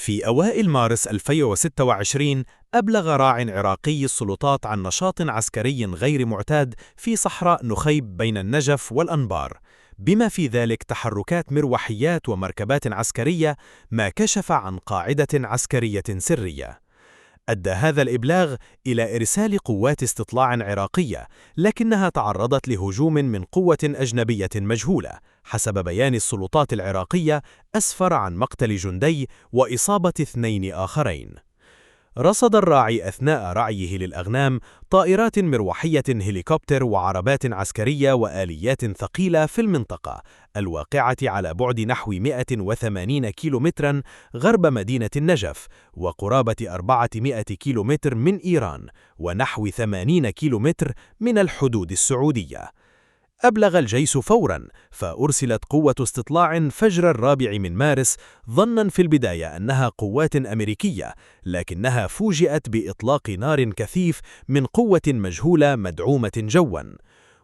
في أوائل مارس 2026 أبلغ راع عراقي السلطات عن نشاط عسكري غير معتاد في صحراء نخيب بين النجف والأنبار، بما في ذلك تحركات مروحيات ومركبات عسكرية، ما كشف عن قاعدة عسكرية سرية. أدى هذا الإبلاغ إلى إرسال قوات استطلاع عراقية، لكنها تعرضت لهجوم من قوة أجنبية مجهولة. حسب بيان السلطات العراقية، أسفر عن مقتل جندي وإصابة 2 آخرين. رصد الراعي أثناء رعيه للأغنام طائرات مروحية، هليكوبتر، وعربات عسكرية وآليات ثقيلة في المنطقة الواقعة على بعد نحو 180 كيلومترا غرب مدينة النجف، وقرابة 400 كيلومتر من إيران، ونحو 80 كيلومتر من الحدود السعودية. أبلغ الجيش فوراً، فأرسلت قوة استطلاع فجر 4 مارس، ظناً في البداية أنها قوات أمريكية، لكنها فوجئت بإطلاق نار كثيف من قوة مجهولة مدعومة جواً.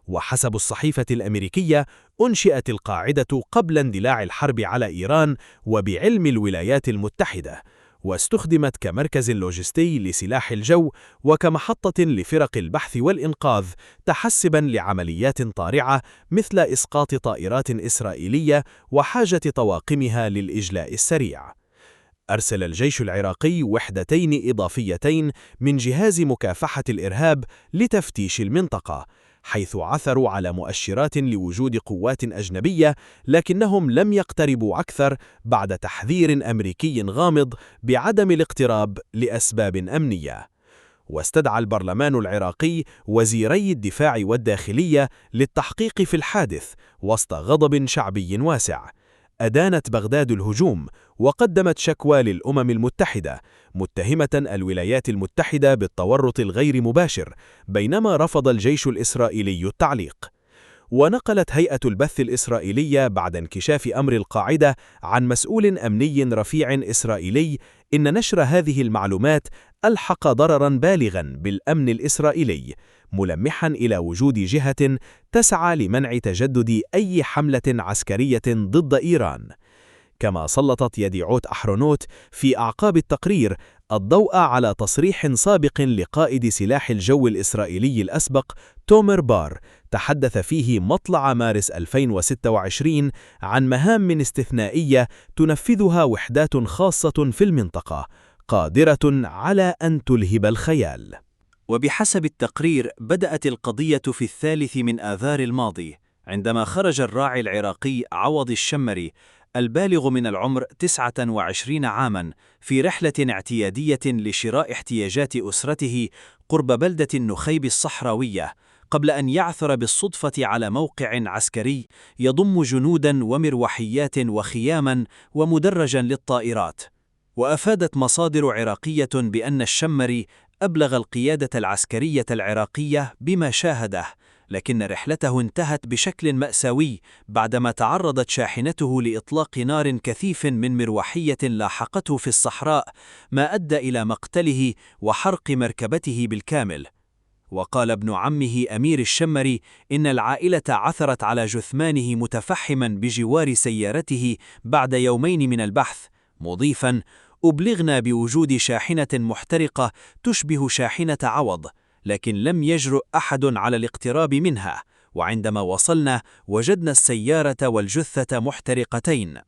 وحسب الصحيفة الأمريكية، أنشئت القاعدة قبل اندلاع الحرب على إيران وبعلم الولايات المتحدة، واستخدمت كمركز لوجستي لسلاح الجو وكمحطة لفرق البحث والإنقاذ، تحسباً لعمليات طارئة مثل إسقاط طائرات إسرائيلية وحاجة طواقمها للإجلاء السريع. أرسل الجيش العراقي وحدتين إضافيتين من جهاز مكافحة الإرهاب لتفتيش المنطقة، حيث عثروا على مؤشرات لوجود قوات أجنبية، لكنهم لم يقتربوا أكثر بعد تحذير أمريكي غامض بعدم الاقتراب لأسباب أمنية. واستدعى البرلمان العراقي وزيري الدفاع والداخلية للتحقيق في الحادث وسط غضب شعبي واسع. أدانت بغداد الهجوم وقدمت شكوى للأمم المتحدة، متهمة الولايات المتحدة بالتورط الغير مباشر، بينما رفض الجيش الإسرائيلي التعليق. ونقلت هيئة البث الإسرائيلية بعد انكشاف أمر القاعدة عن مسؤول أمني رفيع إسرائيلي إن نشر هذه المعلومات ألحق ضرراً بالغاً بالأمن الإسرائيلي، ملمحاً إلى وجود جهة تسعى لمنع تجدد أي حملة عسكرية ضد إيران. كما سلطت يديعوت أحرونوت في أعقاب التقرير الضوء على تصريح سابق لقائد سلاح الجو الإسرائيلي الأسبق تومر بار، تحدث فيه مطلع مارس 2026 عن مهام استثنائية تنفذها وحدات خاصة في المنطقة، قادرة على أن تلهب الخيال. وبحسب التقرير، بدأت القضية في 3 آذار الماضي، عندما خرج الراعي العراقي عوض الشمري البالغ من العمر 29 عاماً في رحلة اعتيادية لشراء احتياجات أسرته قرب بلدة النخيب الصحراوية، قبل أن يعثر بالصدفة على موقع عسكري يضم جنوداً ومروحيات وخياماً ومدرجاً للطائرات. وأفادت مصادر عراقية بأن الشمري أبلغ القيادة العسكرية العراقية بما شاهده، لكن رحلته انتهت بشكل مأساوي بعدما تعرضت شاحنته لإطلاق نار كثيف من مروحية لاحقته في الصحراء، ما أدى إلى مقتله وحرق مركبته بالكامل. وقال ابن عمه أمير الشمري إن العائلة عثرت على جثمانه متفحما بجوار سيارته بعد يومين من البحث، مضيفا: أبلغنا بوجود شاحنة محترقة تشبه شاحنة عوض، لكن لم يجرؤ أحد على الاقتراب منها، وعندما وصلنا وجدنا السيارة والجثة محترقتين.